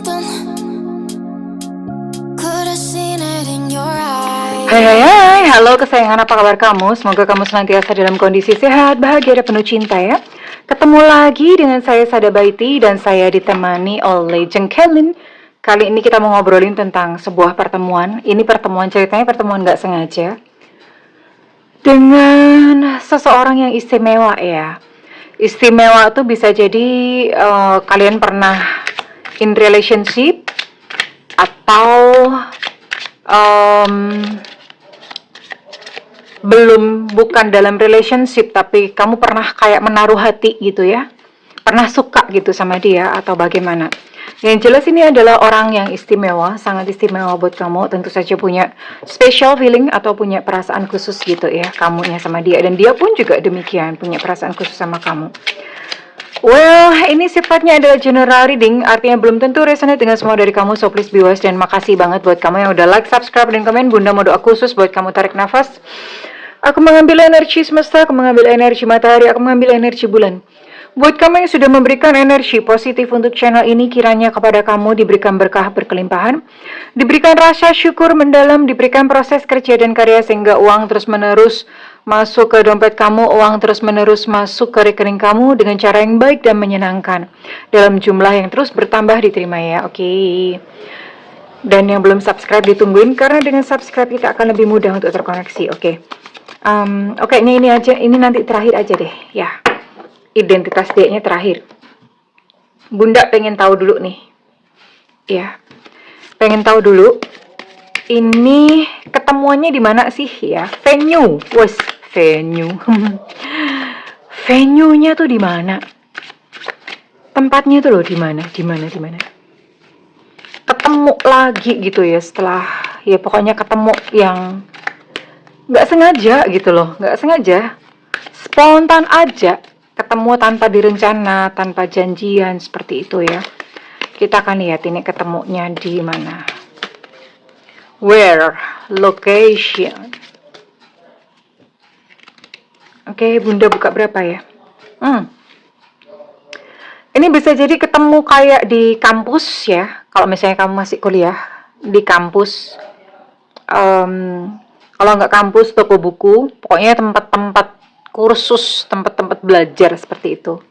something. Could have seen it in your eyes. Hai, halo kesayangan, apa kabar kamu? Semoga kamu senantiasa dalam kondisi sehat, bahagia, dan penuh cinta ya. Ketemu lagi dengan saya Sada Baiti dan saya ditemani oleh Jengkelin. Kali ini kita mau ngobrolin tentang sebuah pertemuan. Ini pertemuan, ceritanya pertemuan gak sengaja dengan seseorang yang istimewa ya. Istimewa tuh bisa jadi kalian pernah in relationship atau bukan dalam relationship tapi kamu pernah kayak menaruh hati gitu ya, pernah suka gitu sama dia atau bagaimana. Yang jelas ini adalah orang yang istimewa, sangat istimewa buat kamu, tentu saja punya special feeling atau punya perasaan khusus gitu ya kamunya sama dia, dan dia pun juga demikian punya perasaan khusus sama kamu. Well, ini sifatnya adalah general reading, artinya belum tentu resonate dengan semua dari kamu, so please be wise. Dan makasih banget buat kamu yang udah like, subscribe, dan komen. Bunda mau doa khusus buat kamu, tarik nafas. Aku mengambil energi semesta, aku mengambil energi matahari, aku mengambil energi bulan. Buat kamu yang sudah memberikan energi positif untuk channel ini, kiranya kepada kamu diberikan berkah berkelimpahan, diberikan rasa syukur mendalam, diberikan proses kerja dan karya sehingga uang terus menerus masuk ke dompet kamu, uang terus menerus masuk ke rekening kamu dengan cara yang baik dan menyenangkan, dalam jumlah yang terus bertambah, diterima ya, oke. Dan yang belum subscribe ditungguin, karena dengan subscribe kita akan lebih mudah untuk terkoneksi, oke. Oke, ini aja, ini nanti terakhir aja deh ya. Identitas dia-nya terakhir. Bunda pengen tahu dulu nih. Ya. Pengen tahu dulu ini ketemuannya di mana sih ya? Venue. Wes, venue. Venue-nya tuh di mana? Tempatnya tuh loh di mana? Di mana? Ketemu lagi gitu ya setelah ya pokoknya ketemu yang nggak sengaja gitu loh, nggak sengaja. Spontan aja. Ketemu tanpa direncana, tanpa janjian, seperti itu ya. Kita akan lihat ini ketemunya di mana. Where? Location. Oke, Bunda buka berapa ya? Ini bisa jadi ketemu kayak di kampus ya. Kalau misalnya kamu masih kuliah di kampus. Kalau nggak kampus, toko buku. Pokoknya tempat-tempat kursus, tempat-tempat belajar seperti itu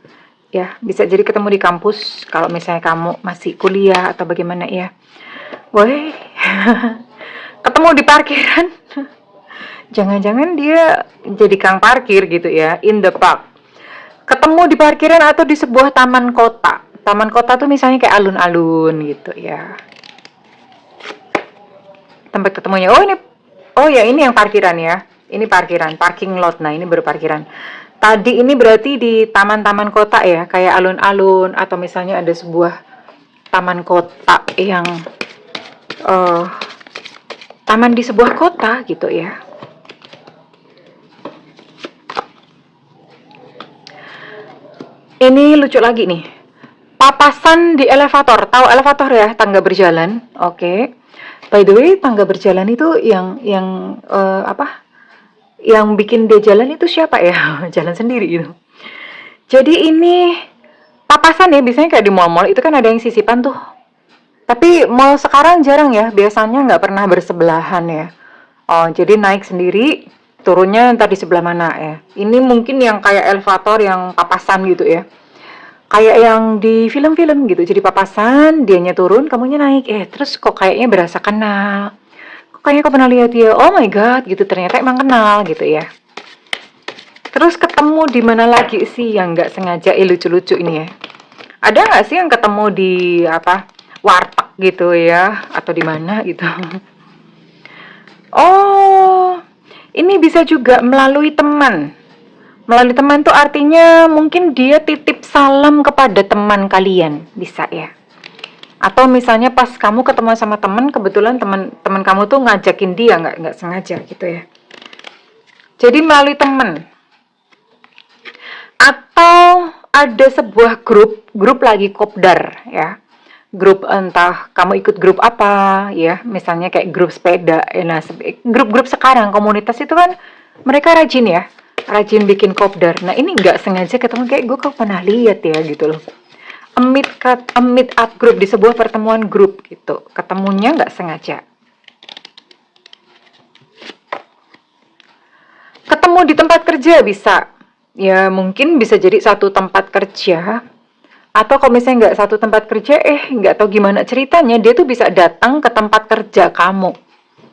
ya, bisa jadi ketemu di kampus kalau misalnya kamu masih kuliah atau bagaimana ya. Woi. Ketemu di parkiran. Jangan-jangan dia jadi kang parkir gitu ya, in the park. Ketemu di parkiran atau di sebuah taman kota. Taman kota tuh misalnya kayak alun-alun gitu ya, tempat ketemunya. Oh ya, ini yang parkiran ya. Ini parkiran, parking lot. Nah, ini baru parkiran. Tadi ini berarti di taman-taman kota ya, kayak alun-alun atau misalnya ada sebuah taman kota yang taman di sebuah kota gitu ya. Ini lucu lagi nih. Papasan di elevator. Tahu elevator ya, tangga berjalan. Oke. By the way, tangga berjalan itu yang apa? Yang bikin dia jalan itu siapa ya? Jalan sendiri gitu. Jadi ini papasan ya, biasanya kayak di mall-mall itu kan ada yang sisipan tuh. Tapi mall sekarang jarang ya, biasanya nggak pernah bersebelahan ya. Oh, jadi naik sendiri, turunnya ntar di sebelah mana ya. Ini mungkin yang kayak elevator yang papasan gitu ya. Kayak yang di film-film gitu. Jadi papasan, dianya turun, kamunya naik. Terus kok kayaknya berasa kenal. Kayaknya kau pernah lihat dia, oh my god gitu, ternyata emang kenal gitu ya. Terus ketemu di mana lagi sih yang nggak sengaja? Lucu-lucu ini ya. Ada nggak sih yang ketemu di apa, warteg gitu ya, atau di mana gitu? Oh, ini bisa juga melalui teman. Melalui teman tuh artinya mungkin dia titip salam kepada teman kalian, bisa ya. Atau misalnya pas kamu ketemu sama teman, kebetulan teman kamu tuh ngajakin dia, nggak sengaja gitu ya. Jadi melalui teman. Atau ada sebuah grup lagi kopdar ya. Grup, entah kamu ikut grup apa ya, misalnya kayak grup sepeda. Nah, grup-grup sekarang komunitas itu kan mereka rajin ya, rajin bikin kopdar. Nah, ini nggak sengaja ketemu, kayak gue kok pernah lihat ya gitu loh. meet up group di sebuah pertemuan grup gitu. Ketemunya nggak sengaja. Ketemu di tempat kerja bisa. Ya mungkin bisa jadi satu tempat kerja. Atau kalau misalnya nggak satu tempat kerja, nggak tahu gimana ceritanya, dia tuh bisa datang ke tempat kerja kamu.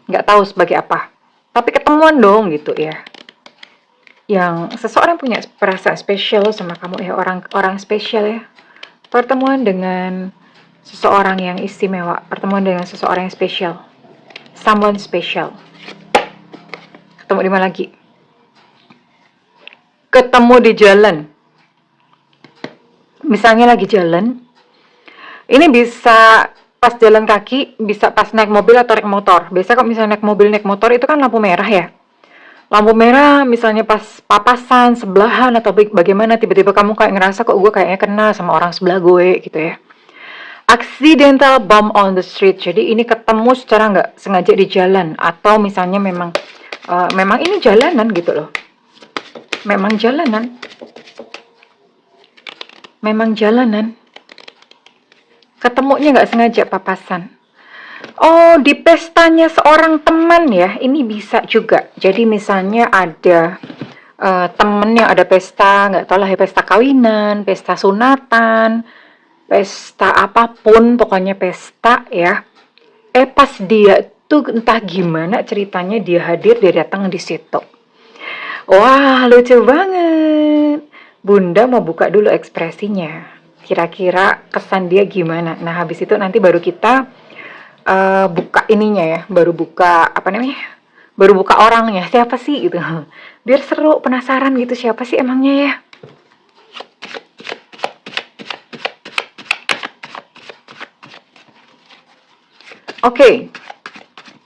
Nggak tahu sebagai apa. Tapi ketemuan dong gitu ya. Yang seseorang punya perasaan spesial sama kamu ya, orang spesial ya. Pertemuan dengan seseorang yang istimewa, pertemuan dengan seseorang yang spesial. Someone special. Ketemu di mana lagi? Ketemu di jalan. Misalnya lagi jalan, ini bisa pas jalan kaki, bisa pas naik mobil atau naik motor. Biasanya kalau misalnya naik mobil, naik motor itu kan lampu merah ya. Lampu merah misalnya pas papasan, sebelahan, atau bagaimana tiba-tiba kamu kayak ngerasa kok gue kayaknya kena sama orang sebelah gue gitu ya. Accidental bump on the street. Jadi ini ketemu secara nggak sengaja di jalan. Atau misalnya memang ini jalanan gitu loh. Memang jalanan. Ketemunya nggak sengaja papasan. Oh, di pestanya seorang teman ya, ini bisa juga. Jadi misalnya ada temen yang ada pesta, nggak tahu lah ya, pesta kawinan, pesta sunatan, pesta apapun, pokoknya pesta ya. Pas dia tuh entah gimana ceritanya dia hadir, dia datang di situ. Wah, lucu banget. Bunda mau buka dulu ekspresinya. Kira-kira kesan dia gimana? Nah, habis itu nanti baru kita buka ininya ya. Baru buka, apa namanya? Baru buka orangnya. Siapa sih gitu. Biar seru, penasaran gitu. Siapa sih emangnya ya? Oke.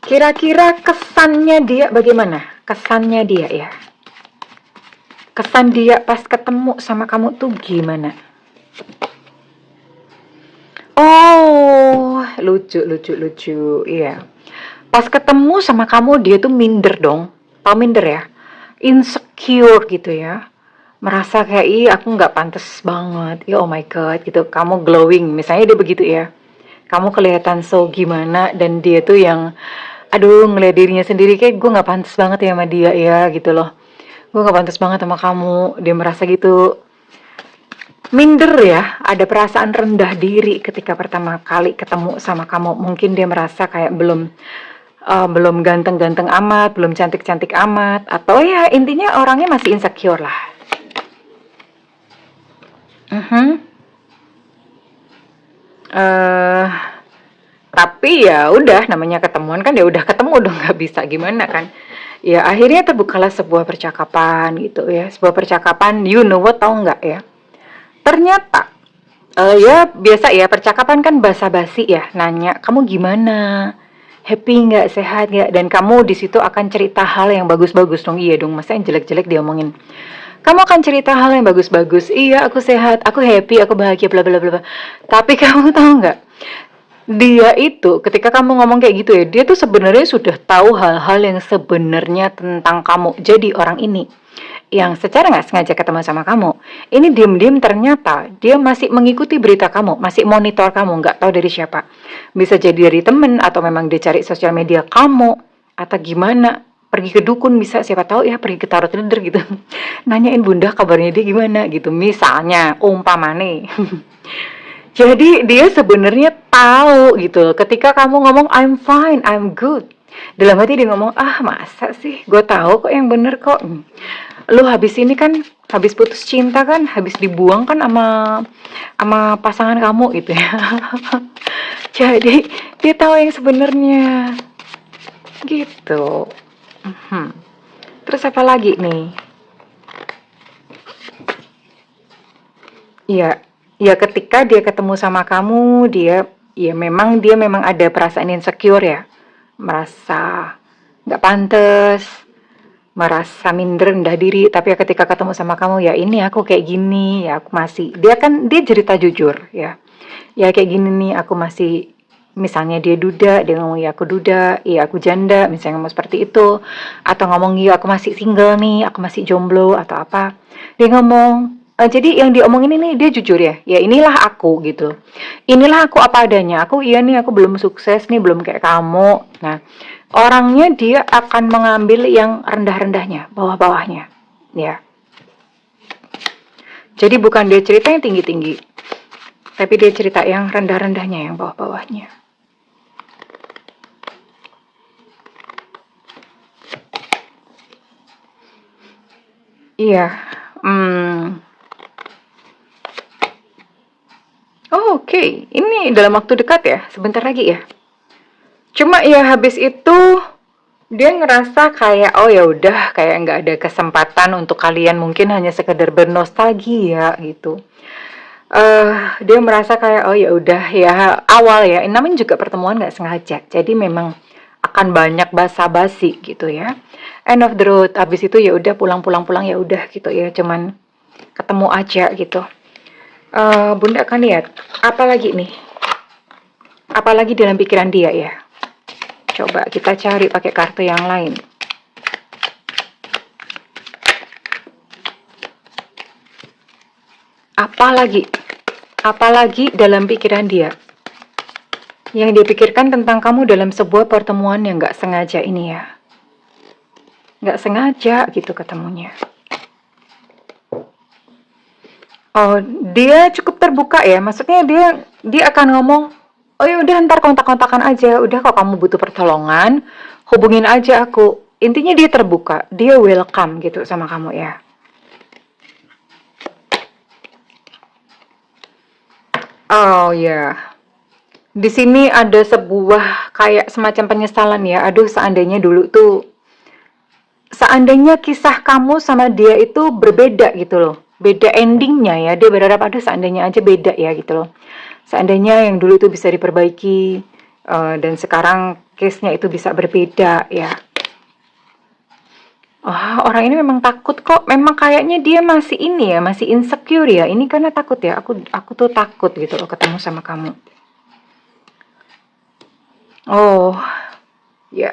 Kira-kira kesannya dia bagaimana? Kesannya dia ya. Kesan dia pas ketemu sama kamu tuh gimana? Oh, lucu. Iya. Pas ketemu sama kamu dia tuh minder dong. Tau minder ya? Insecure gitu ya. Merasa kayak, aku nggak pantas banget. Oh my god gitu. Kamu glowing. Misalnya dia begitu ya. Kamu kelihatan so gimana dan dia tuh yang aduh ngeliat dirinya sendiri kayak gue nggak pantas banget ya sama dia ya gitu loh. Gue gak pantas banget sama kamu. Dia merasa gitu. Minder ya. Ada perasaan rendah diri ketika pertama kali ketemu sama kamu. Mungkin dia merasa kayak belum ganteng-ganteng amat, belum cantik-cantik amat. Atau ya intinya orangnya masih insecure lah. Tapi ya udah, namanya ketemuan kan ya udah ketemu dong, nggak bisa gimana kan. Ya akhirnya terbukalah sebuah percakapan gitu ya. Sebuah percakapan, you know what, tau nggak ya. Ternyata, ya biasa ya, percakapan kan basa-basi ya. Nanya, kamu gimana? Happy nggak, sehat nggak? Dan kamu di situ akan cerita hal yang bagus-bagus dong. Iya dong, masa yang jelek-jelek dia omongin. Kamu akan cerita hal yang bagus-bagus. Iya, aku sehat, aku happy, aku bahagia, bla bla bla. Tapi kamu tahu nggak? Dia itu ketika kamu ngomong kayak gitu ya, dia tuh sebenarnya sudah tahu hal-hal yang sebenarnya tentang kamu. Jadi orang ini yang secara nggak sengaja ketemu sama kamu, ini diem-diem ternyata dia masih mengikuti berita kamu, masih monitor kamu, nggak tahu dari siapa. Bisa jadi dari temen atau memang dia cari sosial media kamu atau gimana. Pergi ke dukun bisa, siapa tahu ya, pergi ke tarot reader gitu. Nanyain bunda kabarnya dia gimana gitu. Misalnya umpamane. Jadi dia sebenarnya tahu gitu. Ketika kamu ngomong I'm fine, I'm good. Dalam hati dia ngomong, masa sih? Gue tahu kok yang bener kok. Lu habis ini kan, habis putus cinta kan, habis dibuang kan sama pasangan kamu gitu ya. Jadi dia tahu yang sebenarnya. Gitu. Terus apa lagi nih? Ya ketika dia ketemu sama kamu, dia memang ada perasaan insecure ya, merasa nggak pantas, merasa minder, rendah diri. Tapi ketika ketemu sama kamu, ya ini aku kayak gini, ya aku masih, dia cerita jujur ya kayak gini nih, aku masih, misalnya dia duda, dia ngomong ya aku duda, ya aku janda, misalnya ngomong seperti itu. Atau ngomong ya aku masih single nih, aku masih jomblo atau apa. Dia ngomong Jadi yang diomongin ini dia jujur ya, ya inilah aku gitu. Inilah aku apa adanya. Aku iya nih, aku belum sukses nih, belum kayak kamu. Nah, orangnya dia akan mengambil yang rendah-rendahnya, bawah-bawahnya. Ya. Jadi bukan dia cerita yang tinggi-tinggi, tapi dia cerita yang rendah-rendahnya, yang bawah-bawahnya. Iya. Hmm. Oh, oke. Ini dalam waktu dekat ya, sebentar lagi ya. Cuma ya habis itu dia ngerasa kayak oh ya udah kayak nggak ada kesempatan untuk kalian mungkin hanya sekedar bernostalgia gitu. Dia merasa kayak oh ya udah ya awal ya, namanya juga pertemuan nggak sengaja, jadi memang akan banyak basa-basi gitu ya. End of the road, abis itu ya udah pulang ya udah gitu ya, cuman ketemu aja gitu. Bunda akan lihat apalagi nih, apalagi dalam pikiran dia ya. Coba kita cari pakai kartu yang lain. Apalagi, apalagi dalam pikiran dia. Yang dia pikirkan tentang kamu dalam sebuah pertemuan yang gak sengaja ini ya. Gak sengaja gitu ketemunya. Oh, dia cukup terbuka ya. Maksudnya dia akan ngomong, oh ya udah ntar kontak-kontakan aja. Udah kalau kamu butuh pertolongan, hubungin aja aku. Intinya dia terbuka, dia welcome gitu sama kamu ya. Oh ya, di sini ada sebuah kayak semacam penyesalan ya. Aduh, seandainya dulu tuh, seandainya kisah kamu sama dia itu berbeda gitu loh. Beda endingnya ya. Dia berharap ada seandainya aja beda ya gitu loh. Seandainya yang dulu itu bisa diperbaiki dan sekarang case-nya itu bisa berbeda ya. Oh, orang ini memang takut kok. Memang kayaknya dia masih ini ya, masih insecure ya. Ini karena takut ya. Aku tuh takut gitu loh ketemu sama kamu. Oh, ya.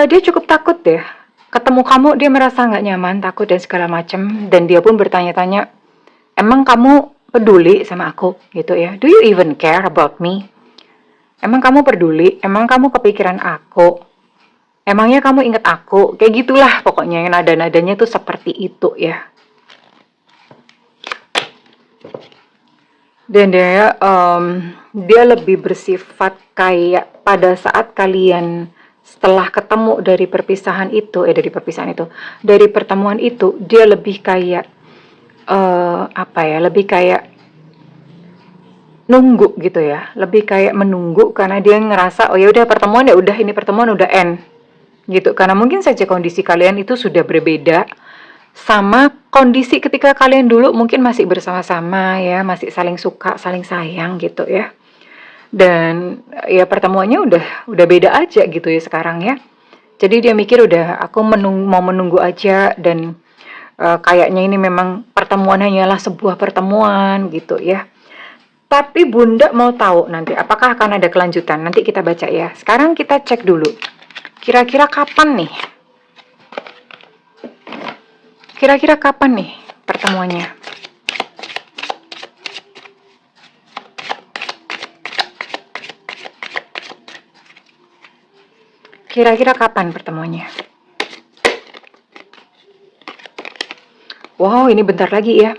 Dia cukup takut deh. Ketemu kamu dia merasa nggak nyaman, takut dan segala macem. Dan dia pun bertanya-tanya, emang kamu peduli sama aku gitu ya? Do you even care about me? Emang kamu peduli? Emang kamu kepikiran aku? Emangnya kamu inget aku? Kayak gitulah pokoknya yang nada-nadanya tuh seperti itu ya. Dan dia lebih bersifat kayak pada saat kalian setelah ketemu dari pertemuan itu, dia lebih kayak apa ya, lebih kayak nunggu gitu ya, lebih kayak menunggu karena dia ngerasa oh ya udah pertemuan ya udah ini pertemuan udah end gitu, karena mungkin saja kondisi kalian itu sudah berbeda sama kondisi ketika kalian dulu mungkin masih bersama-sama ya, masih saling suka, saling sayang gitu ya. Dan ya pertemuannya udah beda aja gitu ya sekarang ya. Jadi dia mikir udah aku mau menunggu aja dan kayaknya ini memang pertemuan hanyalah sebuah pertemuan gitu ya. Tapi Bunda mau tahu nanti apakah akan ada kelanjutan. Nanti kita baca ya. Sekarang kita cek dulu. Kira-kira kapan nih? Kira-kira kapan nih pertemuannya? Kira-kira kapan pertemuannya? Wow, ini bentar lagi ya.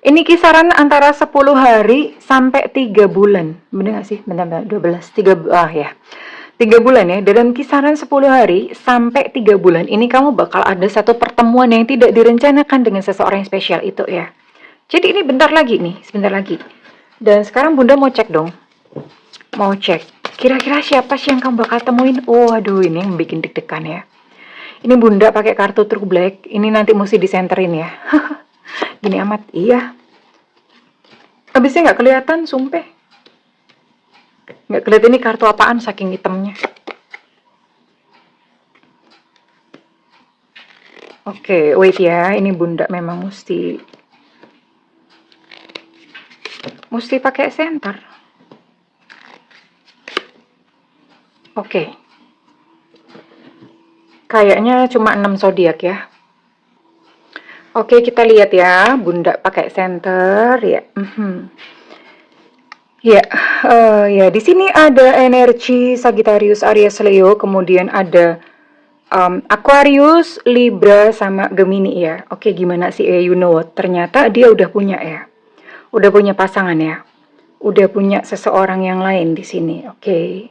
Ini kisaran antara 10 hari sampai 3 bulan. Bener gak sih? Bentar, 12, 3, ya. 3 bulan ya. Dalam kisaran 10 hari sampai 3 bulan ini kamu bakal ada satu pertemuan yang tidak direncanakan dengan seseorang yang spesial itu ya. Jadi ini bentar lagi nih, sebentar lagi. Dan sekarang Bunda mau cek dong. Mau cek. Kira-kira siapa sih yang kamu bakal temuin? Oh, aduh ini yang bikin deg-degan ya. Ini Bunda pakai kartu True Black. Ini nanti mesti disenterin ya. Gini amat, iya. Habisnya nggak kelihatan, sumpah. Nggak kelihatan ini kartu apaan saking hitamnya. Oke, wait ya. Ini Bunda memang mesti pakai center. Oke. Kayaknya cuma 6 zodiak ya. Oke, kita lihat ya, Bunda pakai center ya. Ya, ya di sini ada energi Sagittarius, Aries, Leo, kemudian ada Aquarius, Libra, sama Gemini ya. Oke, gimana sih? You know what? Ternyata dia udah punya ya, udah punya pasangan ya, udah punya seseorang yang lain di sini. Oke,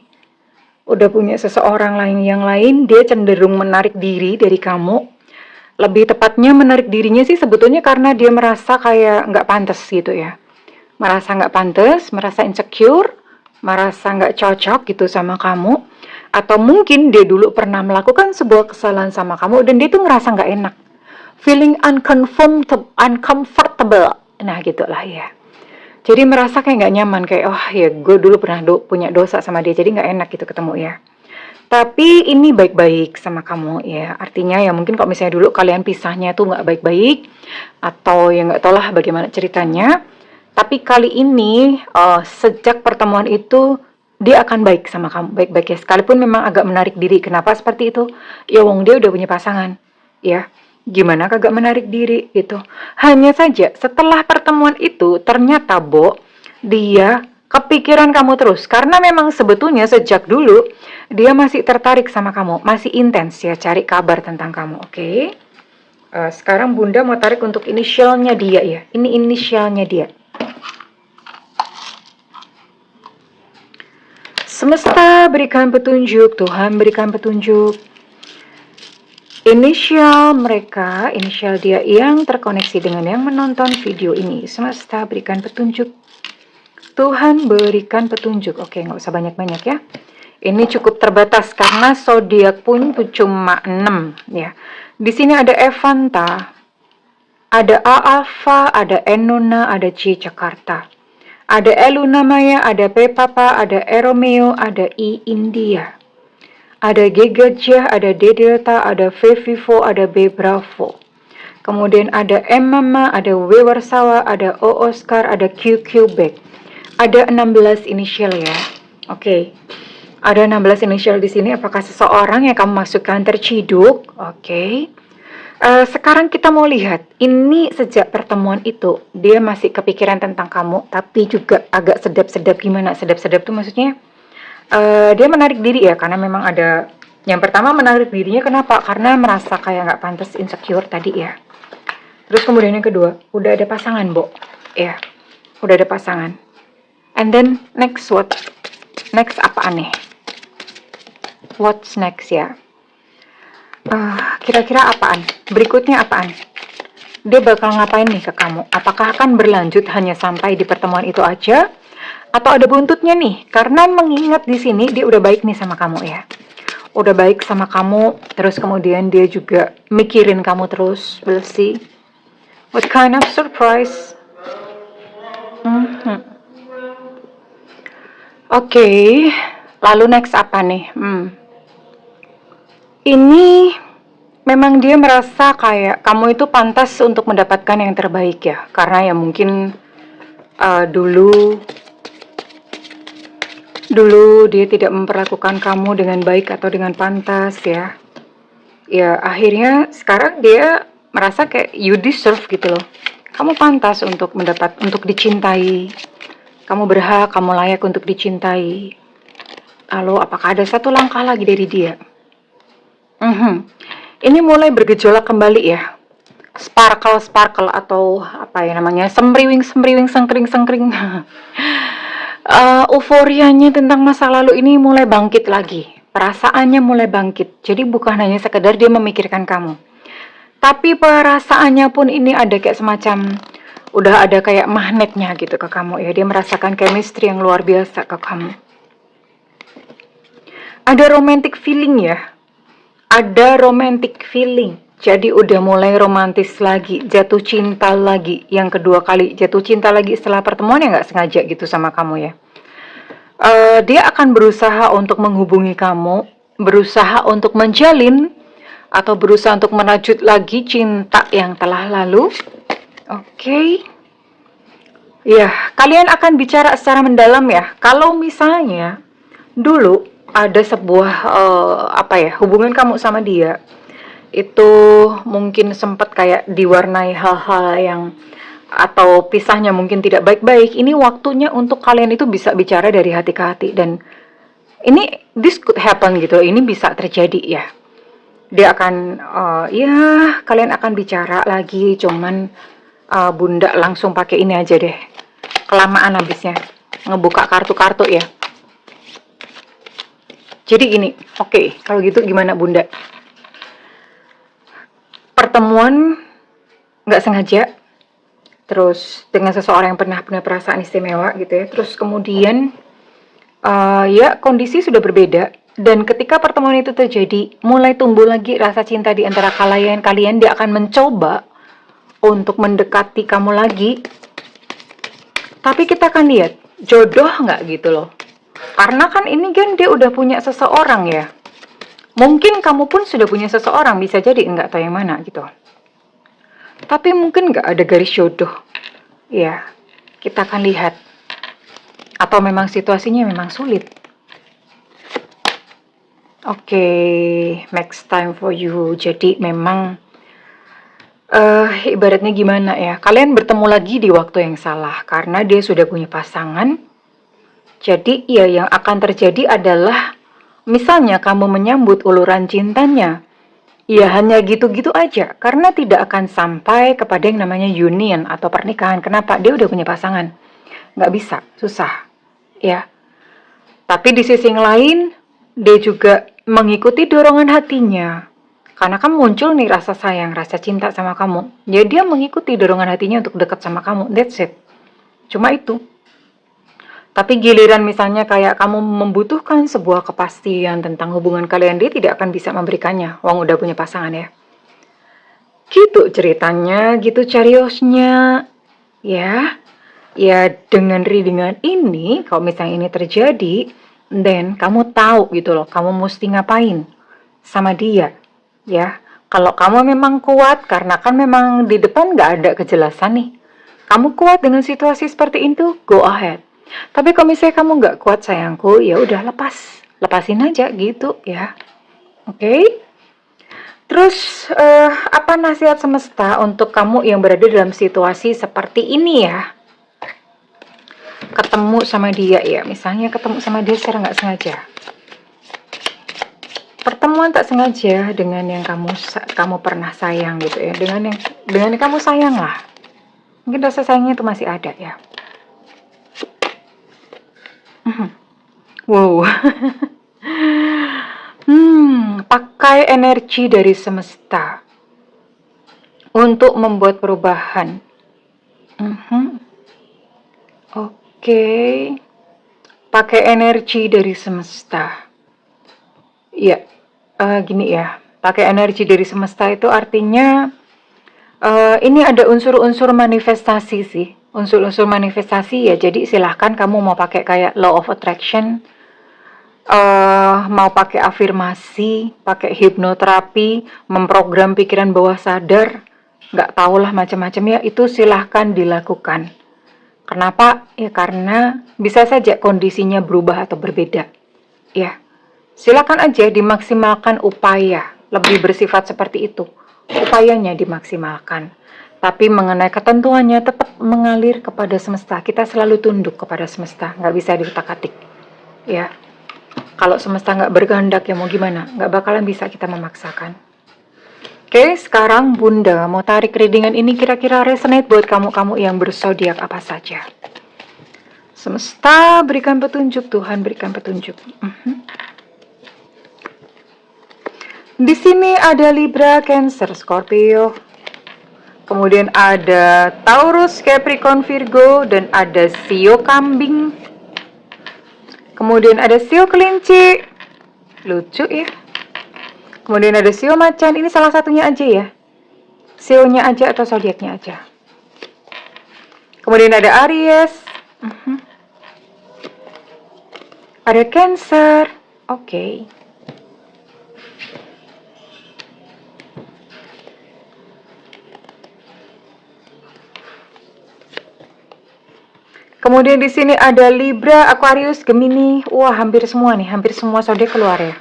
udah punya seseorang lain yang lain. Dia cenderung menarik diri dari kamu. Lebih tepatnya menarik dirinya sih sebetulnya karena dia merasa kayak nggak pantas gitu ya. Merasa nggak pantas, merasa insecure, merasa nggak cocok gitu sama kamu. Atau mungkin dia dulu pernah melakukan sebuah kesalahan sama kamu dan dia tuh ngerasa nggak enak. Feeling uncomfortable. Nah gitulah ya. Jadi merasa kayak nggak nyaman, kayak oh ya gue dulu pernah punya dosa sama dia, jadi nggak enak gitu ketemu ya. Tapi ini baik-baik sama kamu ya. Artinya ya mungkin kalau misalnya dulu kalian pisahnya tuh nggak baik-baik, atau ya nggak tau lah bagaimana ceritanya. Tapi kali ini sejak pertemuan itu dia akan baik sama kamu, baik-baik ya. Sekalipun memang agak menarik diri. Kenapa seperti itu? Ya wong dia udah punya pasangan ya. Gimana kagak menarik diri gitu. Hanya saja setelah pertemuan itu ternyata dia kepikiran kamu terus. Karena memang sebetulnya sejak dulu dia masih tertarik sama kamu, masih intens ya cari kabar tentang kamu. Oke. Sekarang Bunda mau tarik untuk inisialnya dia ya. Ini inisialnya dia. Semesta berikan petunjuk, Tuhan berikan petunjuk. Inisial mereka, inisial dia yang terkoneksi dengan yang menonton video ini. Semesta berikan petunjuk. Tuhan berikan petunjuk. Oke, nggak usah banyak-banyak ya. Ini cukup terbatas karena zodiak pun cuma 6 ya. Di sini ada Evanta, ada A Alpha, ada Enona, ada C Jakarta. Ada E Luna Maya, ada P Papa, ada E Romeo, ada I India. Ada G Gajah, ada D Delta, ada V Vivo, ada B Bravo. Kemudian ada M Mama, ada W Warsawa, ada O Oscar, ada Q Quebec. Ada 16 inisial ya. Oke. Ada 16 inisial di sini. Apakah seseorang yang kamu masukkan terciduk? Oke. Sekarang kita mau lihat. Ini sejak pertemuan itu dia masih kepikiran tentang kamu, tapi juga agak sedap-sedap. Gimana sedap-sedap tuh maksudnya? Dia menarik diri ya, karena memang ada yang pertama menarik dirinya kenapa? Karena merasa kayak nggak pantas, insecure tadi ya. Terus kemudian yang kedua, udah ada pasangan, ya, udah ada pasangan. And then next what? Next apaan nih? What's next ya? Kira-kira apaan? Berikutnya apaan? Dia bakal ngapain nih ke kamu? Apakah akan berlanjut hanya sampai di pertemuan itu aja? Atau ada buntutnya nih? Karena mengingat di sini dia udah baik nih sama kamu ya. Udah baik sama kamu, terus kemudian dia juga mikirin kamu terus. We'll see. What kind of surprise? Oke, lalu next apa nih? Ini memang dia merasa kayak kamu itu pantas untuk mendapatkan yang terbaik ya. Karena ya mungkin dulu dia tidak memperlakukan kamu dengan baik atau dengan pantas ya. Ya akhirnya sekarang dia merasa kayak you deserve gitu loh. Kamu pantas untuk dicintai. Kamu berhak, kamu layak untuk dicintai. Lalu apakah ada satu langkah lagi dari dia? Ini mulai bergejolak kembali ya. Sparkle atau apa ya namanya? Semriwing, sengkring. Euforianya tentang masa lalu ini mulai bangkit lagi. Perasaannya mulai bangkit. Jadi bukan hanya sekedar dia memikirkan kamu, tapi perasaannya pun ini ada kayak semacam udah ada kayak magnetnya gitu ke kamu ya. Dia merasakan chemistry yang luar biasa ke kamu. Ada romantic feeling ya. Ada romantic feeling. Jadi udah mulai romantis lagi, jatuh cinta lagi, yang kedua kali jatuh cinta lagi setelah pertemuan yang nggak sengaja gitu sama kamu ya. Dia akan berusaha untuk menghubungi kamu, berusaha untuk menjalin atau berusaha untuk merajut lagi cinta yang telah lalu. Oke. Ya, kalian akan bicara secara mendalam ya. Kalau misalnya dulu ada sebuah hubungan kamu sama dia itu mungkin sempat kayak diwarnai hal-hal yang atau pisahnya mungkin tidak baik-baik. Ini waktunya untuk kalian itu bisa bicara dari hati ke hati, dan ini this could happen gitu. Ini bisa terjadi ya. Dia akan ya kalian akan bicara lagi, cuman Bunda langsung pakai ini aja deh. Kelamaan habisnya ngebuka kartu-kartu ya. Jadi gini, oke, kalau gitu gimana Bunda? Pertemuan nggak sengaja, terus dengan seseorang yang pernah punya perasaan istimewa gitu ya, terus kemudian ya kondisi sudah berbeda, dan ketika pertemuan itu terjadi, mulai tumbuh lagi rasa cinta di antara kalian, dia akan mencoba untuk mendekati kamu lagi, tapi kita akan lihat jodoh nggak gitu loh, karena kan ini kan dia udah punya seseorang ya. Mungkin kamu pun sudah punya seseorang, bisa jadi nggak tahu yang mana gitu. Tapi mungkin nggak ada garis jodoh. Ya, kita akan lihat. Atau memang situasinya memang sulit. Oke, next time for you. Jadi memang ibaratnya gimana ya? Kalian bertemu lagi di waktu yang salah karena dia sudah punya pasangan. Jadi ya yang akan terjadi adalah misalnya kamu menyambut uluran cintanya, ya hanya gitu-gitu aja, karena tidak akan sampai kepada yang namanya union atau pernikahan. Kenapa? Dia udah punya pasangan. Nggak bisa, susah. Ya. Tapi di sisi yang lain, dia juga mengikuti dorongan hatinya. Karena kan muncul nih rasa sayang, rasa cinta sama kamu. Jadi dia mengikuti dorongan hatinya untuk dekat sama kamu. That's it. Cuma itu. Tapi giliran misalnya kayak kamu membutuhkan sebuah kepastian tentang hubungan kalian, dia tidak akan bisa memberikannya. Wong udah punya pasangan ya. Gitu ceritanya, gitu cariosnya. Ya, ya dengan readingan ini, kalau misalnya ini terjadi, then kamu tahu gitu loh, kamu mesti ngapain sama dia. Ya, kalau kamu memang kuat, karena kan memang di depan nggak ada kejelasan nih. Kamu kuat dengan situasi seperti itu, go ahead. Tapi kalau misalnya kamu nggak kuat sayangku, ya udah lepasin aja gitu ya. Oke? Terus apa nasihat semesta untuk kamu yang berada dalam situasi seperti ini ya? Ketemu sama dia ya, misalnya ketemu sama dia secara nggak sengaja. Pertemuan tak sengaja dengan yang kamu pernah sayang gitu ya, dengan yang kamu sayang lah. Mungkin rasa sayangnya itu masih ada ya. Wow. Pakai energi dari semesta untuk membuat perubahan. Oke. Pakai energi dari semesta. Ya, gini ya. Pakai energi dari semesta itu artinya ini ada unsur-unsur manifestasi sih. Unsur-unsur manifestasi ya, jadi silahkan kamu mau pakai kayak law of attraction, mau pakai afirmasi, pakai hipnoterapi, memprogram pikiran bawah sadar, nggak tahulah macam-macam ya, itu silahkan dilakukan. Kenapa? Ya karena bisa saja kondisinya berubah atau berbeda. Ya, silakan aja dimaksimalkan upaya, lebih bersifat seperti itu. Upayanya dimaksimalkan. Tapi mengenai ketentuannya tetap mengalir kepada semesta. Kita selalu tunduk kepada semesta, nggak bisa diutak-atik. Ya, kalau semesta nggak berkehendak ya mau gimana? Nggak bakalan bisa kita memaksakan. Oke, sekarang Bunda mau tarik readingan ini kira-kira resonate buat kamu-kamu yang berzodiak apa saja. Semesta berikan petunjuk, Tuhan berikan petunjuk. Di sini ada Libra, Cancer, Scorpio. Kemudian ada Taurus, Capricorn, Virgo, dan ada Sio kambing. Kemudian ada Sio kelinci. Lucu ya. Kemudian ada Sio macan. Ini salah satunya aja ya. Sionya aja atau zodiaknya aja. Kemudian ada Aries. Ada Cancer. Oke. Kemudian di sini ada Libra, Aquarius, Gemini. Wah, hampir semua nih, hampir semua zodiak keluar ya.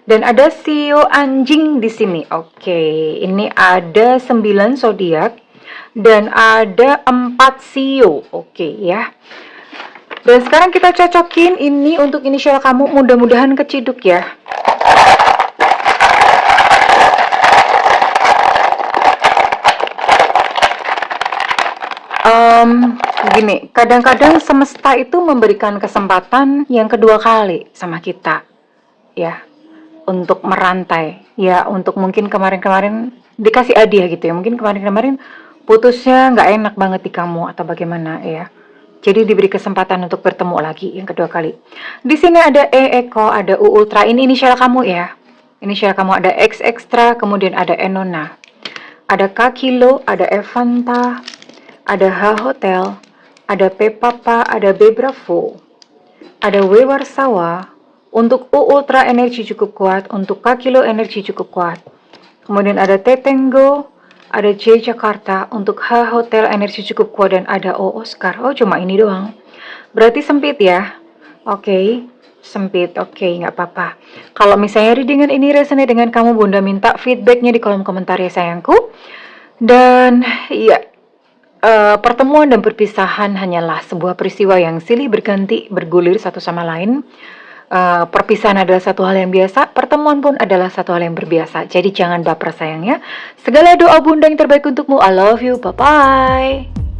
Dan ada sio anjing di sini. Oke, ini ada 9 zodiak dan ada 4 sio. Oke ya. Dan sekarang kita cocokin ini untuk inisial kamu, mudah-mudahan keciduk ya. Gini, kadang-kadang semesta itu memberikan kesempatan yang kedua kali sama kita, ya, untuk merantai, ya, untuk mungkin kemarin-kemarin dikasih hadiah gitu ya, mungkin kemarin-kemarin putusnya nggak enak banget di kamu atau bagaimana ya. Jadi diberi kesempatan untuk bertemu lagi yang kedua kali. Di sini ada E Eko, ada U Ultra, ini inisial kamu ya. Inisial kamu ada X Extra, kemudian ada Enona, ada K Kilo, ada Evanta, ada H Hotel, ada P Papa, ada B Bravo, ada W Warsawa. Untuk U Ultra energi cukup kuat, untuk K Kilo energi cukup kuat. Kemudian ada T Tango, ada J Jakarta, untuk H Hotel energi cukup kuat, dan ada O Oscar. Oh, cuma ini doang. Berarti sempit ya. Oke, sempit. Oke, nggak apa-apa. Kalau misalnya readingan ini resonate dengan kamu, Bunda minta feedbacknya di kolom komentar ya sayangku. Dan ya, pertemuan dan perpisahan hanyalah sebuah peristiwa yang silih berganti, bergulir satu sama lain. Perpisahan adalah satu hal yang biasa, pertemuan pun adalah satu hal yang berbiasa. Jadi jangan baper sayangnya. Segala doa Bunda yang terbaik untukmu. I love you. Bye-bye.